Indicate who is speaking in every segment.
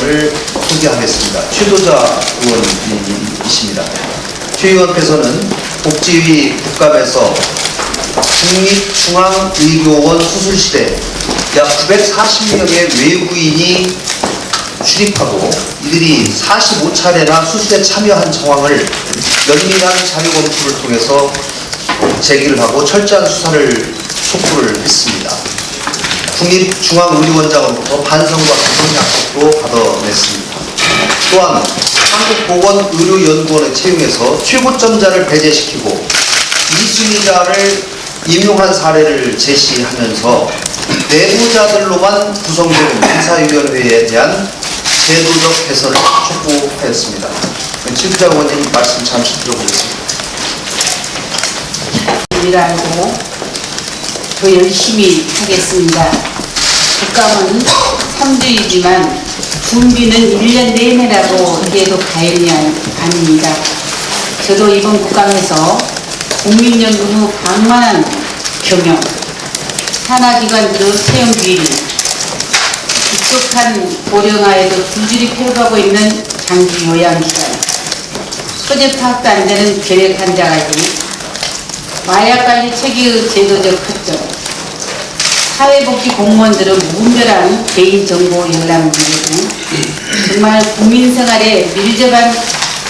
Speaker 1: 의원을 소개하겠습니다. 최도자 의원이십니다. 최 의원께서는 복지위 국감에서 국립중앙의료원 수술실에 약 940명의 외국인이 출입하고 이들이 45차례나 수술에 참여한 정황을 면밀한 자료 검토를 통해서 제기를 하고 철저한 수사를 촉구를 했습니다. 국립중앙의료원장으로부터 반성과 개선 약속도 받아냈습니다. 또한 한국보건의료연구원을 채용해서 최고점자를 배제시키고 2순위자를 임용한 사례를 제시하면서 내부자들로만 구성되는 인사위원회에 대한 제도적 개선을 촉구하였습니다. 최도자 의원님 말씀 잠시 들어보겠습니다.
Speaker 2: 일하고 더 열심히 하겠습니다. 국감은 3주이지만 준비는 1년 내내라고 해도 과언이 아닙니다. 저도 이번 국감에서 국민연금 방만한 경영, 산하기관으로 채용 비리, 익숙한 고령화에도 부지리 펴가고 있는 장기 요양기관, 소재 파악도 안 되는 결핵 환자까지 마약관리 체계의 제도적 허점, 사회복지 공무원들은 무분별한 개인정보 열람 문제 등 정말 국민생활에 밀접한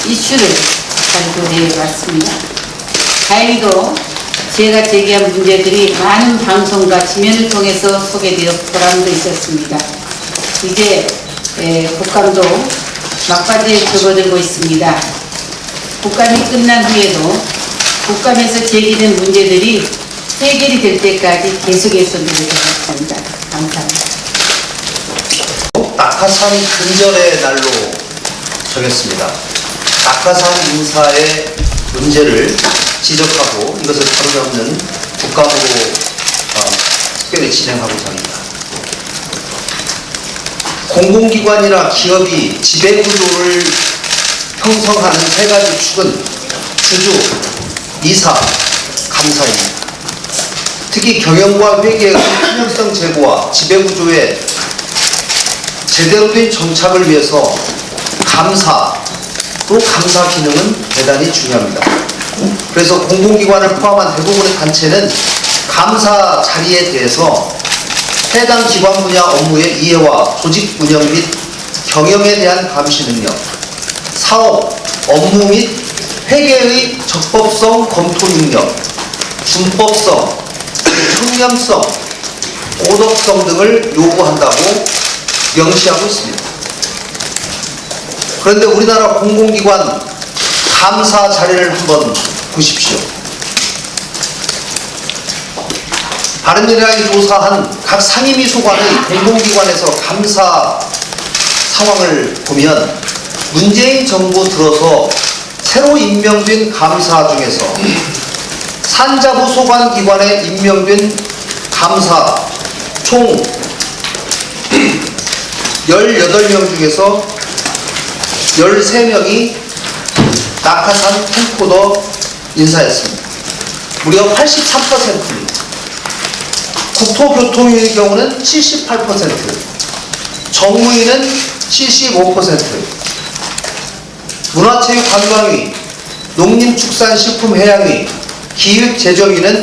Speaker 2: 이슈를 발굴해 왔습니다. 다행히도 제가 제기한 문제들이 많은 방송과 지면을 통해서 소개되어 보람도 있었습니다. 이제 국감도 막바지에 접어들고 있습니다. 국감이 끝난 후에도 국감에서 제기된 문제들이 해결이 될 때까지 계속해서 노력하겠습니다. 감사합니다.
Speaker 1: 낙하산 근절의 날로 정했습니다. 낙하산 인사의 문제를 지적하고 이것을 바로잡는 국감으로 특별히 진행하고자 합니다. 공공기관이나 기업이 지배구조를 형성하는 세 가지 축은 주주, 이사, 감사입니다. 특히 경영과 회계의 투명성 제고와 지배구조의 제대로 된 정착을 위해서 감사, 또 감사 기능은 대단히 중요합니다. 그래서 공공기관을 포함한 대부분의 단체는 감사 자리에 대해서 해당 기관 분야 업무의 이해와 조직 운영 및 경영에 대한 감시 능력, 사업, 업무 및 회계의 적법성 검토 능력, 준법성, 청렴성, 도덕성 등을 요구한다고 명시하고 있습니다. 그런데 우리나라 공공기관 감사 자료를 한번 보십시오. 바른미래당이 조사한 각 상임위 소관의 공공기관에서 감사 상황을 보면 문재인 정부 들어서 새로 임명된 감사 중에서 산자부 소관기관에 임명된 감사 총 18명 중에서 13명이 낙하산 캠코더 인사였습니다. 무려 83%입니다. 국토교통위의 경우는 78%, 정무위는 75%, 문화체육관광위, 농림축산식품해양위, 기획재정위는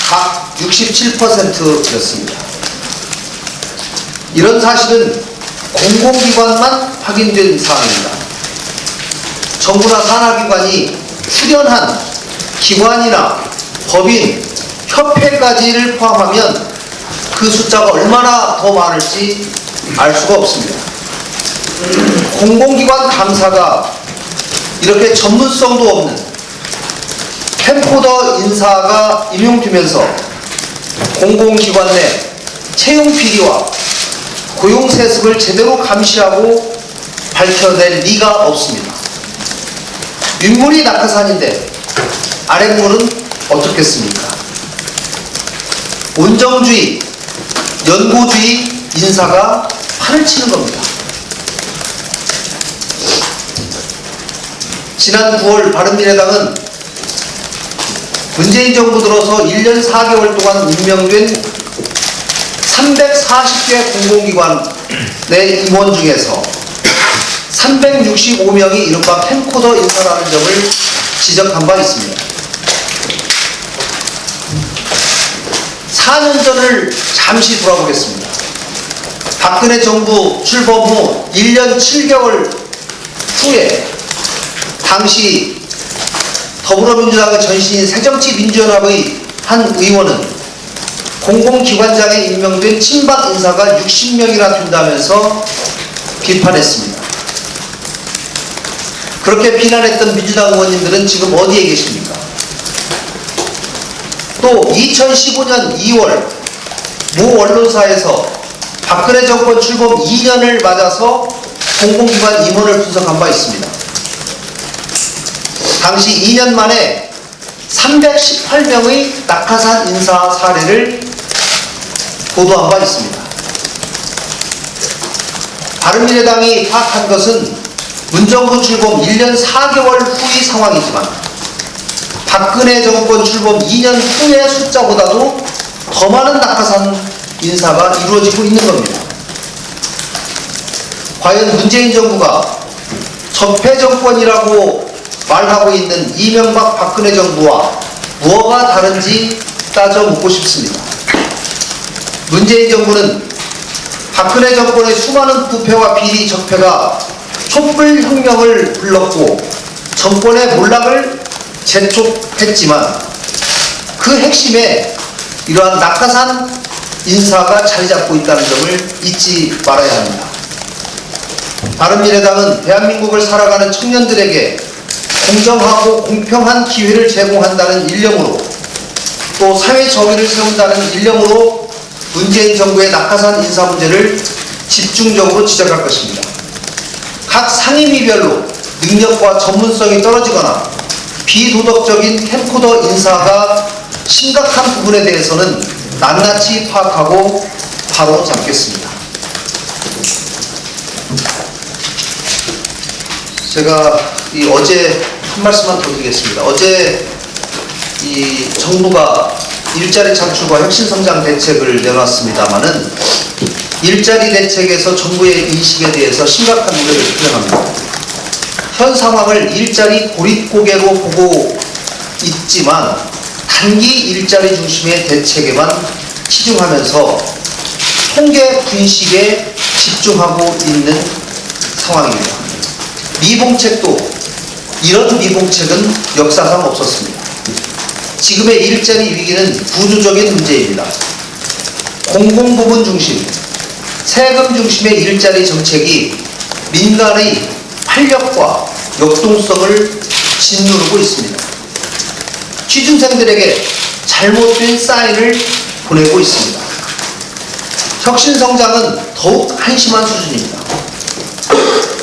Speaker 1: 각 67%였습니다. 이런 사실은 공공기관만 확인된 사항입니다. 정부나 산하기관이 출연한 기관이나 법인, 협회까지를 포함하면 그 숫자가 얼마나 더 많을지 알 수가 없습니다. 공공기관 감사가 이렇게 전문성도 없는 캠코더 인사가 임용되면서 공공기관 내 채용 비리와 고용 세습을 제대로 감시하고 밝혀낼 리가 없습니다. 윗물이 낙하산인데 아랫물은 어떻겠습니까? 온정주의, 연고주의 인사가 판을 치는 겁니다. 지난 9월 바른미래당은 문재인 정부 들어서 1년 4개월 동안 임명된 340개 공공기관 내 임원 중에서 365명이 이른바 캠코더 인사라는 점을 지적한 바 있습니다. 4년 전을 잠시 돌아보겠습니다. 박근혜 정부 출범 후 1년 7개월 후에 당시 더불어민주당의 전신인 새정치민주연합의 한 의원은 공공기관장에 임명된 친박 인사가 60명이나 된다면서 비판했습니다. 그렇게 비난했던 민주당 의원님들은 지금 어디에 계십니까? 또 2015년 2월 모 언론사에서 박근혜 정권 출범 2년을 맞아서 공공기관 임원을 분석한 바 있습니다. 당시 2년 만에 318명의 낙하산 인사 사례를 보도한 바 있습니다. 바른미래당이 파악한 것은 문정부 출범 1년 4개월 후의 상황이지만 박근혜 정권 출범 2년 후의 숫자보다도 더 많은 낙하산 인사가 이루어지고 있는 겁니다. 과연 문재인 정부가 적폐 정권이라고 말하고 있는 이명박 박근혜 정부와 무엇가 다른지 따져 묻고 싶습니다. 문재인 정부는 박근혜 정권의 수많은 부패와 비리 적폐가 촛불혁명을 불렀고 정권의 몰락을 재촉했지만 그 핵심에 이러한 낙하산 인사가 자리 잡고 있다는 점을 잊지 말아야 합니다. 바른미래당은 대한민국을 살아가는 청년들에게 공정하고 공평한 기회를 제공한다는 일념으로 또 사회 정의를 세운다는 일념으로 문재인 정부의 낙하산 인사 문제를 집중적으로 지적할 것입니다. 각 상임위별로 능력과 전문성이 떨어지거나 비도덕적인 캠코더 인사가 심각한 부분에 대해서는 낱낱이 파악하고 바로 잡겠습니다. 제가 어제 한 말씀만 더 드리겠습니다. 어제 이 정부가 일자리 창출과 혁신성장 대책을 내놨습니다마는 일자리 대책에서 정부의 인식에 대해서 심각한 우려를 표명합니다. 현 상황을 일자리 고릿고개로 보고 있지만 단기 일자리 중심의 대책에만 치중하면서 통계 분식에 집중하고 있는 상황입니다. 미봉책도 이런 미봉책은 역사상 없었습니다. 지금의 일자리 위기는 구조적인 문제입니다. 공공부문 중심, 세금 중심의 일자리 정책이 민간의 활력과 역동성을 짓누르고 있습니다. 취준생들에게 잘못된 사인을 보내고 있습니다. 혁신성장은 더욱 한심한 수준입니다.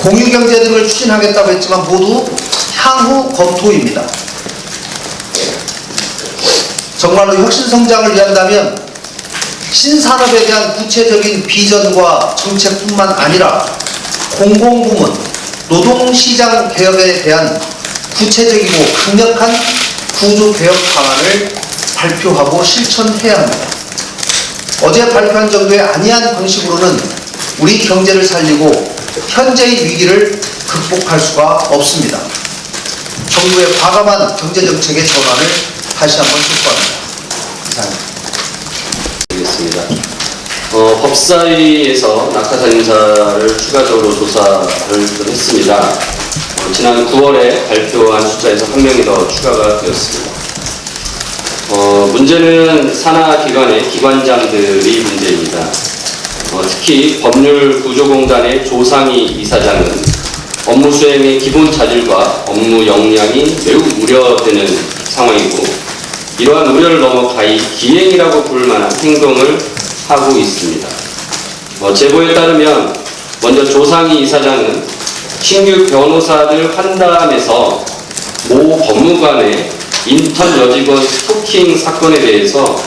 Speaker 1: 공유경제 등을 추진하겠다고 했지만 모두 향후 검토입니다. 정말로 혁신성장을 위한다면 신산업에 대한 구체적인 비전과 정책뿐만 아니라 공공부문, 노동시장 개혁에 대한 구체적이고 강력한 구조개혁 방안을 발표하고 실천해야 합니다. 어제 발표한 정도의 안이한 방식으로는 우리 경제를 살리고 현재의 위기를 극복할 수가 없습니다. 정부의 과감한 경제정책의 전환을 다시 한번 촉구합니다. 이상입니다.
Speaker 3: 알겠습니다. 법사위에서 낙하산 인사를 추가적으로 조사를 좀 했습니다. 지난 9월에 발표한 숫자에서 한 명이 더 추가가 되었습니다. 문제는 산하기관의 기관장들의 문제입니다. 특히 법률구조공단의 조상희 이사장은 업무 수행의 기본 자질과 업무 역량이 매우 우려되는 상황이고 이러한 우려를 넘어 가히 기행이라고 부를 만한 행동을 하고 있습니다. 제보에 따르면 먼저 조상희 이사장은 신규 변호사들 환담에서 모 법무관의 인턴 여직원 스토킹 사건에 대해서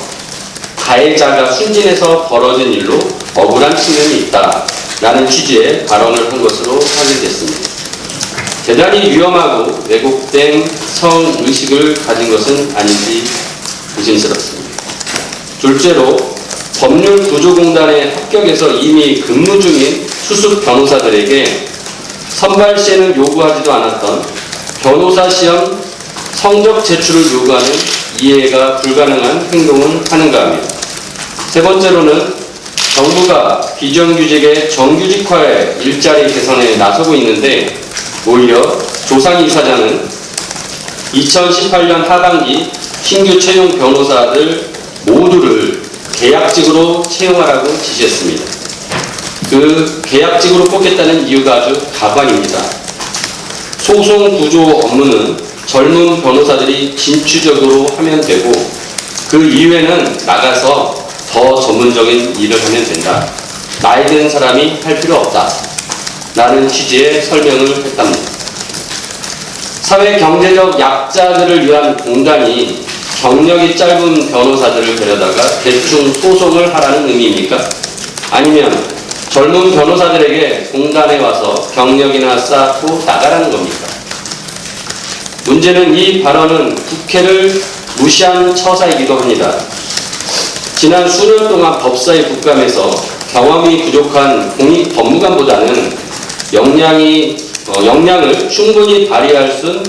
Speaker 3: 가해자가 순진해서 벌어진 일로 억울한 측면이 있다라는 취지의 발언을 한 것으로 확인됐습니다. 대단히 위험하고 왜곡된 성의식을 가진 것은 아닌지 의심스럽습니다. 둘째로 법률구조공단에 합격해서 이미 근무 중인 수습 변호사들에게 선발 시에는 요구하지도 않았던 변호사 시험 성적 제출을 요구하는 이해가 불가능한 행동은 하는가 합니다. 세 번째로는 정부가 비정규직의 정규직화의 일자리 개선에 나서고 있는데 오히려 조상희 이사장은 2018년 하반기 신규 채용 변호사들 모두를 계약직으로 채용하라고 지시했습니다. 그 계약직으로 뽑겠다는 이유가 아주 가관입니다. 소송 구조 업무는 젊은 변호사들이 진취적으로 하면 되고 그 이후에는 나가서 더 전문적인 일을 하면 된다. 나이 든 사람이 할 필요 없다. 라는 취지의 설명을 했답니다. 사회 경제적 약자들을 위한 공단이 경력이 짧은 변호사들을 데려다가 대충 소송을 하라는 의미입니까? 아니면 젊은 변호사들에게 공단에 와서 경력이나 쌓고 나가라는 겁니까? 문제는 이 발언은 국회를 무시한 처사이기도 합니다. 지난 수년 동안 법사위 국감에서 경험이 부족한 공익 법무관보다는 역량을 충분히 발휘할 수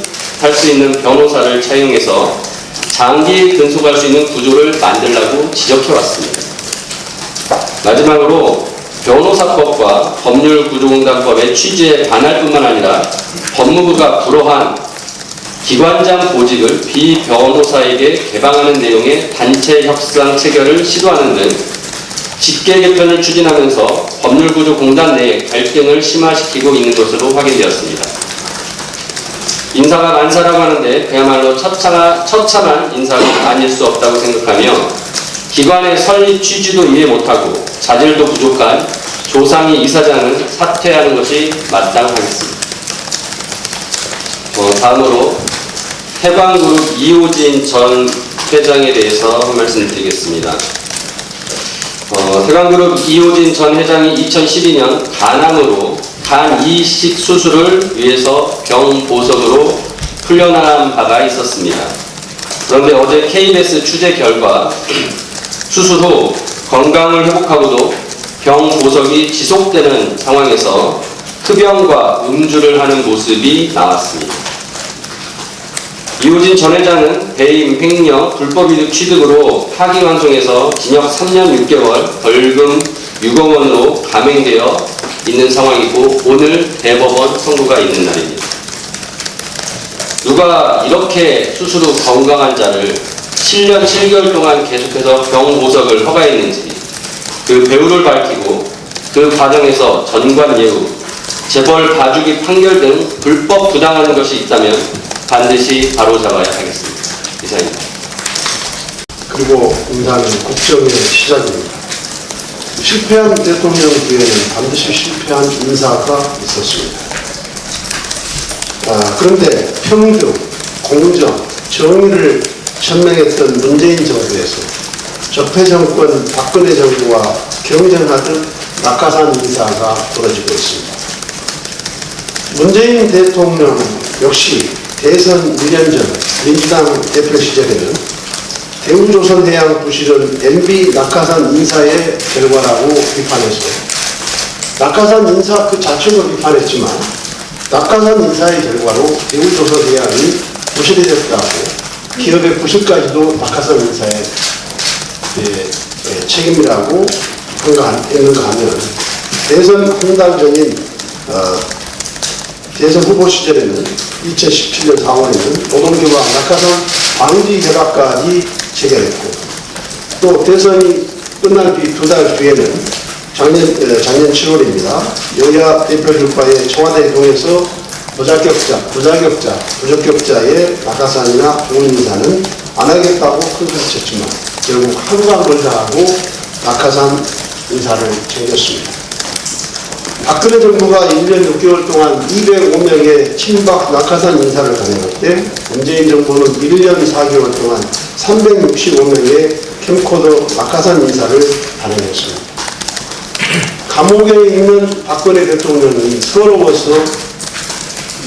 Speaker 3: 있는 변호사를 채용해서 장기 근속할 수 있는 구조를 만들라고 지적해왔습니다. 마지막으로 변호사법과 법률구조공단법의 취지에 반할 뿐만 아니라 법무부가 불허한 기관장 보직을 비변호사에게 개방하는 내용의 단체 협상 체결을 시도하는 등 직계 개편을 추진하면서 법률구조공단 내 갈등을 심화시키고 있는 것으로 확인되었습니다. 인사가 만사라고 하는데 그야말로 처참한 인사가 아닐 수 없다고 생각하며 기관의 설립 취지도 이해 못하고 자질도 부족한 조상희 이사장은 사퇴하는 것이 마땅하겠습니다. 다음으로 해방그룹 이호진 전 회장에 대해서 말씀을 드리겠습니다. 해방그룹 이호진 전 회장이 2012년 간암으로 간 이식 수술을 위해서 병 보석으로 풀려난 바가 있었습니다. 그런데 어제 KBS 취재 결과 수술 후 건강을 회복하고도 병 보석이 지속되는 상황에서 흡연과 음주를 하는 모습이 나왔습니다. 이호진 전 회장은 배임, 횡령, 불법이득 취득으로 파기환송에서 징역 3년 6개월, 벌금 6억 원으로 감행되어 있는 상황이고 오늘 대법원 선고가 있는 날입니다. 누가 이렇게 수술 후 건강한 자를 7년 7개월 동안 계속해서 병 보석을 허가했는지 그 배후를 밝히고 그 과정에서 전관 예우, 재벌 봐주기 판결 등 불법 부당한 것이 있다면 반드시 바로잡아야 하겠습니다. 이상입니다.
Speaker 4: 그리고 공단은 국정의 시작입니다. 실패한 대통령 뒤에는 반드시 실패한 인사가 있었습니다. 그런데 평등, 공정, 정의를 천명했던 문재인 정부에서 적폐정권 박근혜 정부와 경쟁하듯 낙하산 인사가 벌어지고 있습니다. 문재인 대통령 역시 대선 1년 전 민주당 대표 시절에는 대우조선해양 부실은 MB 낙하산 인사의 결과라고 비판해서 낙하산 인사 그 자체도 비판했지만 낙하산 인사의 결과로 대우조선해양이 부실이 됐다고 기업의 부실까지도 낙하산 인사의 책임이라고 했는가 하면 대선 한 달 전인 대선 후보 시절에는 2017년 4월에는 노동조합 낙하산 방지 협약까지 체결했고 또 대선이 끝난 뒤 2달 뒤에는 작년 7월입니다. 여야 대표들과의 청와대에 통해서 부적격자의 낙하산이나 좋은 인사는 안 하겠다고 큰 소리 쳤지만 결국 하루가 멀다 하고 낙하산 인사를 챙겼습니다. 박근혜 정부가 1년 6개월 동안 205명의 친박 낙하산 인사를 단행할 때 문재인 정부는 1년 4개월 동안 365명의 캠코더 낙하산 인사를 단행했습니다. 감옥에 있는 박근혜 대통령이 서러워서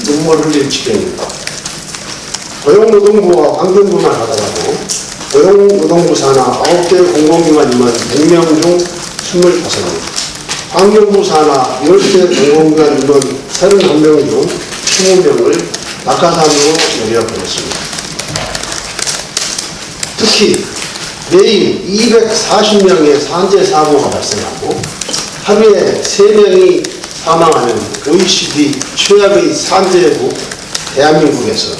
Speaker 4: 눈물 흘릴 지경입니다. 고용노동부와 환경부만 하더라도 고용노동부 산하 9개 공공기관 임원 100명 중 25명, 환경부 산하 10개 공공기관 임원 31명 중 20명을 낙하산으로 내려보냈습니다. 특히 매일 240명의 산재 사고가 발생하고 하루에 3명이 사망하는 OECD 최악의 산재국 대한민국에서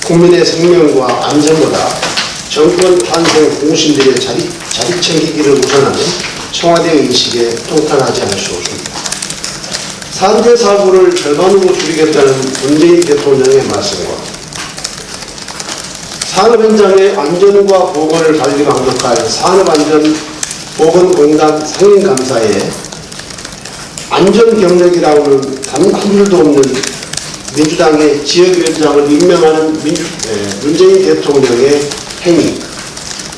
Speaker 4: 국민의 생명과 안전보다 정권 탄생 공신들의 자리 챙기기를 우선하는 청와대 인식에 통탄하지 않을 수 없습니다. 산재 사고를 절반으로 줄이겠다는 문재인 대통령의 말씀과 산업 현장의 안전과 보건을 관리 감독할 산업안전보건공단 상임감사에 안전 경력이라고는 단 한 줄도 없는 민주당의 지역위원장을 임명하는 문재인 대통령의 행위,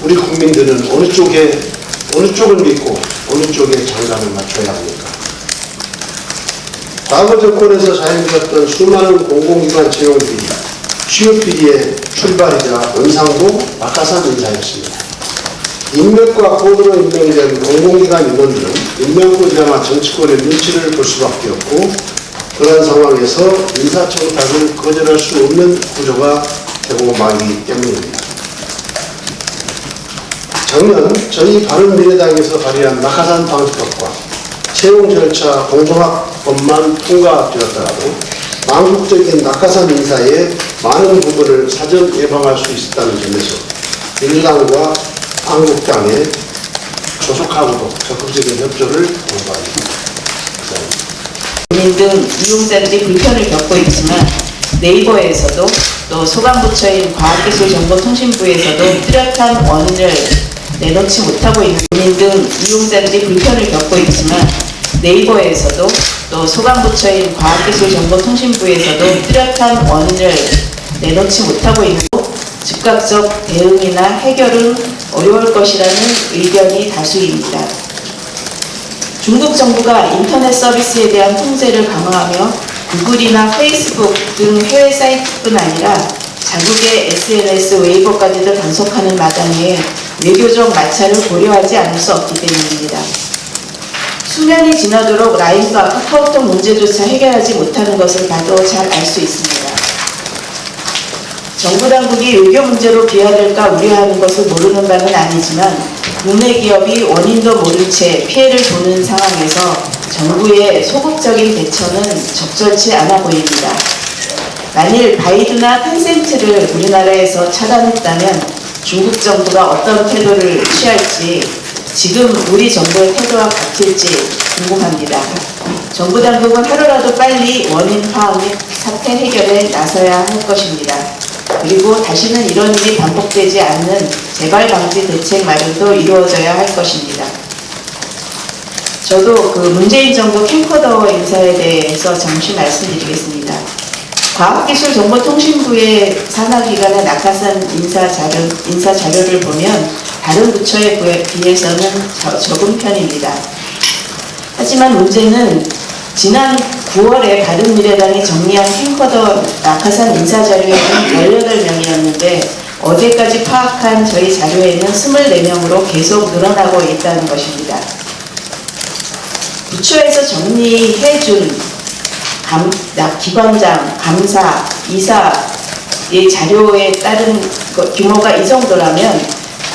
Speaker 4: 우리 국민들은 어느 쪽을 믿고 어느 쪽에 장단을 맞춰야 합니까? 과거 정권에서 자행되었던 수많은 공공기관 채용 비리, 취업 비리의 출발이자 원상도 낙하산 인사였습니다. 인맥과 보도로 임명된 공공기관 임원들은 임명권자나 정치권의 눈치를 볼 수밖에 없고 그러한 상황에서 인사청탁을 거절할 수 없는 구조가 되고 말기 때문입니다. 작년 저희 바른미래당에서 발의한 낙하산 방지법과 채용 절차 공정화법만 통과되었더라도 망국적인 낙하산 인사의 많은 부분을 사전 예방할 수 있었다는 점에서 민주당과 한국당에 조속하고도 적극적인 협조를 요구합니다.
Speaker 5: 국민 등 이용자들이 불편을 겪고 있지만 네이버에서도 또 소관부처인 과학기술정보통신부에서도 뚜렷한 원인을 내놓지 못하고 있는 국민 등 이용자들이 불편을 겪고 있지만 네이버에서도 또 소관부처인 과학기술정보통신부에서도 뚜렷한 원인을 내놓지 못하고 있는 즉각적 대응이나 해결은 어려울 것이라는 의견이 다수입니다. 중국 정부가 인터넷 서비스에 대한 통제를 강화하며 구글이나 페이스북 등 해외 사이트뿐 아니라 자국의 SNS, 웨이버까지도 단속하는 마당에 외교적 마찰을 고려하지 않을 수 없기 때문입니다. 수년이 지나도록 라인과 카카오톡 문제조차 해결하지 못하는 것을 봐도 잘 알 수 있습니다. 정부 당국이 외교 문제로 비화될까 우려하는 것을 모르는 바는 아니지만 국내 기업이 원인도 모른 채 피해를 보는 상황에서 정부의 소극적인 대처는 적절치 않아 보입니다. 만일 바이두나 텐센트를 우리나라에서 차단했다면 중국 정부가 어떤 태도를 취할지 지금 우리 정부의 태도와 같을지 궁금합니다. 정부 당국은 하루라도 빨리 원인 파악 및 사태 해결에 나서야 할 것입니다. 그리고 다시는 이런 일이 반복되지 않는 재발 방지 대책 마련도 이루어져야 할 것입니다. 저도 문재인 정부 캠코더 인사에 대해서 잠시 말씀드리겠습니다. 과학기술정보통신부의 산하기관의 낙하산 인사 자료를 보면 다른 부처에 비해서는 적은 편입니다. 하지만 문제는 지난 9월에 바른미래당이 정리한 캠코더 낙하산 인사 자료에는 18명이었는데 어제까지 파악한 저희 자료에는 24명으로 계속 늘어나고 있다는 것입니다. 부처에서 정리해준 기관장, 감사, 이사의 자료에 따른 규모가 이 정도라면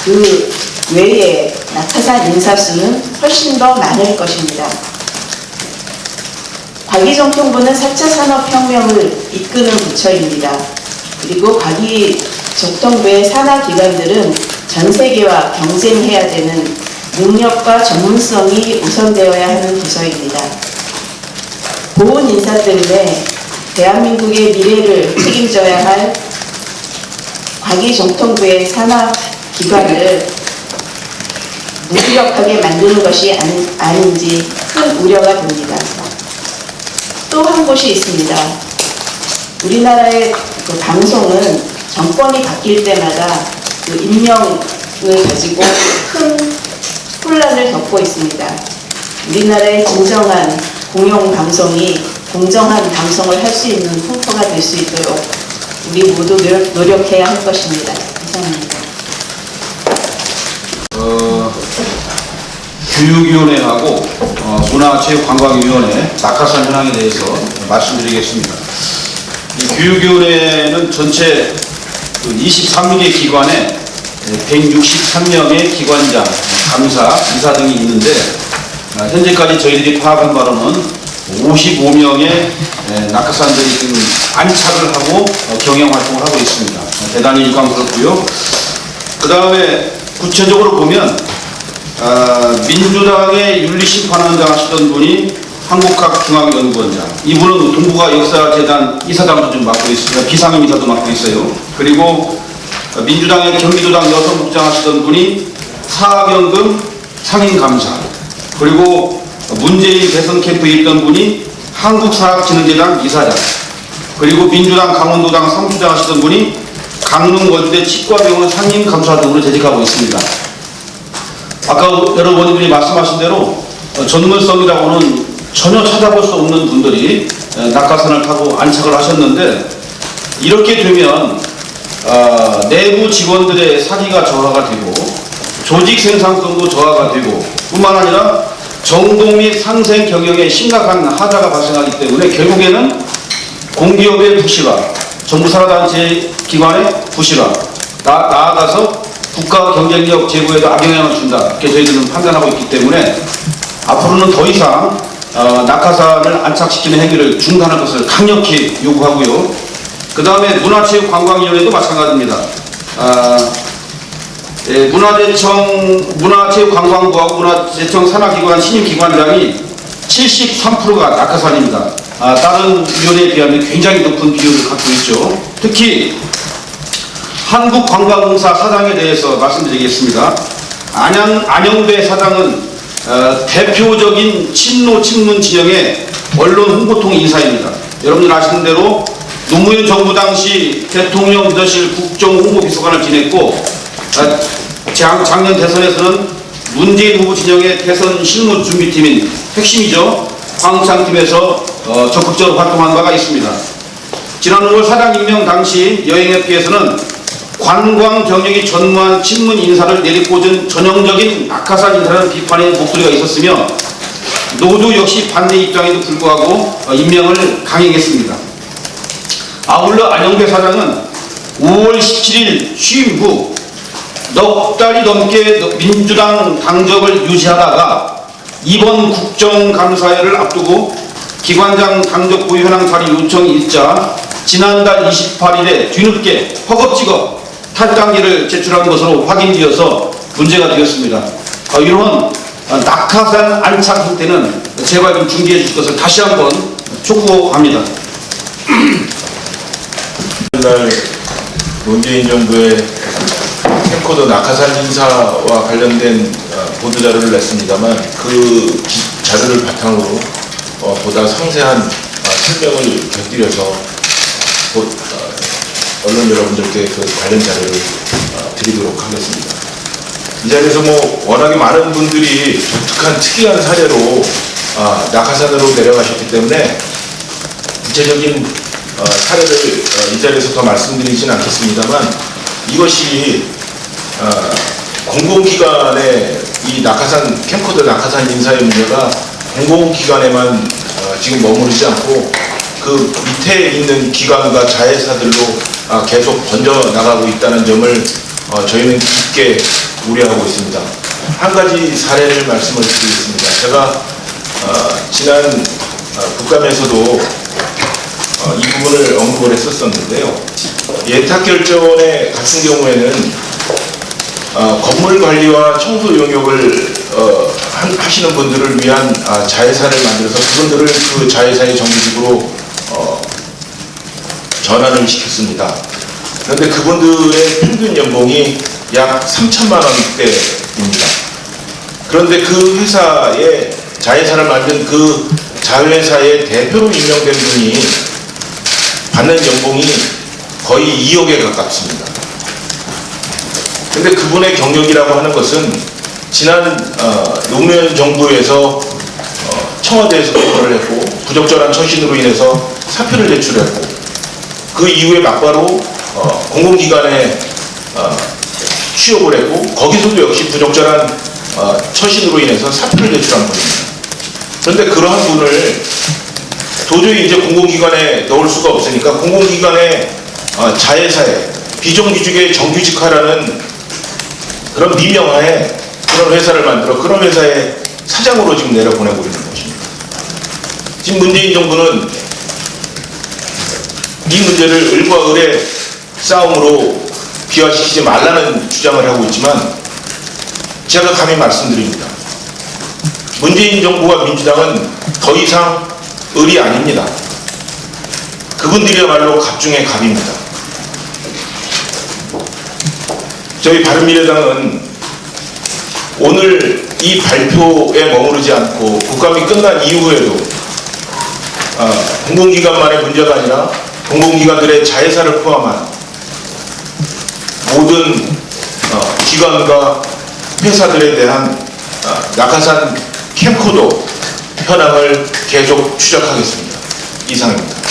Speaker 5: 그 외에 낙하산 인사 수는 훨씬 더 많을 것입니다. 과기정통부는 4차 산업혁명을 이끄는 부처입니다. 그리고 과기정통부의 산하기관들은 전 세계와 경쟁해야 되는 능력과 전문성이 우선되어야 하는 부서입니다. 고운 인사 때문에 대한민국의 미래를 책임져야 할 과기정통부의 산하기관을 무기력하게 만드는 것이 아닌지 큰 우려가 듭니다. 또 한 곳이 있습니다. 우리나라의 방송은 정권이 바뀔 때마다 임명을 가지고 큰 혼란을 겪고 있습니다. 우리나라의 진정한 공영방송이 공정한 방송을 할 수 있는 풍토가 될 수 있도록 우리 모두 노력해야 할 것입니다. 이상입니다.
Speaker 6: 교육위원회하고 문화체육관광위원회 낙하산 현황에 대해서 말씀드리겠습니다. 이 교육위원회는 전체 23개 기관에 163명의 기관장, 감사, 이사 등이 있는데 현재까지 저희들이 파악한 바로는 55명의 낙하산들이 지금 안착을 하고 경영 활동을 하고 있습니다. 대단히 유감스럽고요. 그 다음에 구체적으로 보면 민주당의 윤리심판원장 하시던 분이 한국학중앙연구원장, 이분은 동북아 역사재단 이사장도 좀 맡고 있습니다. 비상임 이사도 맡고 있어요. 그리고 민주당의 경기도당 여성국장 하시던 분이 사학연금 상임감사, 그리고 문재인 대선 캠프에 있던 분이 한국사학진흥재단 이사장, 그리고 민주당 강원도당 상주장 하시던 분이 강릉월주대 치과병원 상임감사 등으로 재직하고 있습니다. 아까 여러분들이 말씀하신 대로 전문성이라고는 전혀 찾아볼 수 없는 분들이 낙하산을 타고 안착을 하셨는데, 이렇게 되면 내부 직원들의 사기가 저하가 되고 조직 생산성도 저하가 되고 뿐만 아니라 정동 및 상생 경영에 심각한 하자가 발생하기 때문에 결국에는 공기업의 부실화, 정부 산하단체 기관의 부실화, 나아가서 국가 경쟁력 제고에도 악영향을 준다, 이렇게 저희들은 판단하고 있기 때문에 앞으로는 더 이상 낙하산을 안착시키는 행위를 중단할 것을 강력히 요구하고요. 그 다음에 문화체육관광위원회도 마찬가지입니다. 문화체육관광부하고 문화재청 산하기관 신임기관장이 73%가 낙하산입니다. 다른 위원회에 비하면 굉장히 높은 비율을 갖고 있죠. 특히 한국관광공사 사장에 대해서 말씀드리겠습니다. 안영배 사장은 대표적인 친노 친문 진영의 언론 홍보통 인사입니다. 여러분들 아시는 대로 노무현 정부 당시 대통령 비서실 국정홍보비서관을 지냈고, 작년 대선에서는 문재인 후보 진영의 대선 실무 준비팀인 핵심이죠. 황창팀에서 적극적으로 활동한 바가 있습니다. 지난 5월 사장 임명 당시 여행협회에서는 관광 경영이 전무한 친문 인사를 내리꽂은 전형적인 낙하산 인사라는 비판의 목소리가 있었으며, 노조 역시 반대 입장에도 불구하고 임명을 강행했습니다. 아울러 안영배 사장은 5월 17일 취임 후 넉 달이 넘게 민주당 당적을 유지하다가 이번 국정감사회를 앞두고 기관장 당적 보유 현황 자리 요청이 있자 지난달 28일에 뒤늦게 허겁지겁 탈당기를 제출한 것으로 확인되어서 문제가 되었습니다. 이런 낙하산 안착 형태는 제발 좀 중지해 주실 것을 다시 한번 촉구합니다.
Speaker 7: 오늘 문재인 정부의 캠코더 낙하산 인사와 관련된 보도자료를 냈습니다만, 그 자료를 바탕으로 보다 상세한 설명을 곁들여서 언론 여러분들께 그 관련 자료를 드리도록 하겠습니다. 이 자리에서 워낙에 많은 분들이 독특한 특이한 사례로 낙하산으로 내려가셨기 때문에 구체적인 사례를 이 자리에서 더 말씀드리지는 않겠습니다만, 이것이 공공기관의 이 낙하산 캠코더 낙하산 인사의 문제가 공공기관에만 지금 머무르지 않고 그 밑에 있는 기관과 자회사들로 계속 번져나가고 있다는 점을 저희는 깊게 우려하고 있습니다. 한 가지 사례를 말씀을 드리겠습니다. 제가 지난 국감에서도 이 부분을 언급을 했었었는데요. 예탁결제원의 같은 경우에는 건물 관리와 청소 용역을 하시는 분들을 위한 자회사를 만들어서 그분들을 그 자회사에 정규직으로 전환을 시켰습니다. 그런데 그분들의 평균 연봉이 약 3천만 원대입니다. 그런데 그 회사에 자회사를 만든 그 자회사의 대표로 임명된 분이 받는 연봉이 거의 2억에 가깝습니다. 그런데 그분의 경력이라고 하는 것은 지난 노무현 정부에서 청와대에서 근무를 했고 부적절한 처신으로 인해서 사표를 제출했고, 그 이후에 막바로 공공기관에 취업을 했고 거기서도 역시 부적절한 처신으로 인해서 사표를 제출한 분입니다. 그런데 그러한 분을 도저히 이제 공공기관에 넣을 수가 없으니까 공공기관의 자회사에 비정규직의 정규직화라는 그런 미명하에 그런 회사를 만들어 그런 회사의 사장으로 지금 내려보내고 있는 것입니다. 지금 문재인 정부는 이 문제를 을과 을의 싸움으로 비화시키지 말라는 주장을 하고 있지만 제가 감히 말씀드립니다. 문재인 정부와 민주당은 더 이상 을이 아닙니다. 그분들이야말로 갑 중의 갑입니다. 저희 바른미래당은 오늘 이 발표에 머무르지 않고 국감이 끝난 이후에도 공공기관만의 문제가 아니라 공공기관들의 자회사를 포함한 모든 기관과 회사들에 대한 낙하산 캠코더 현황을 계속 추적하겠습니다. 이상입니다.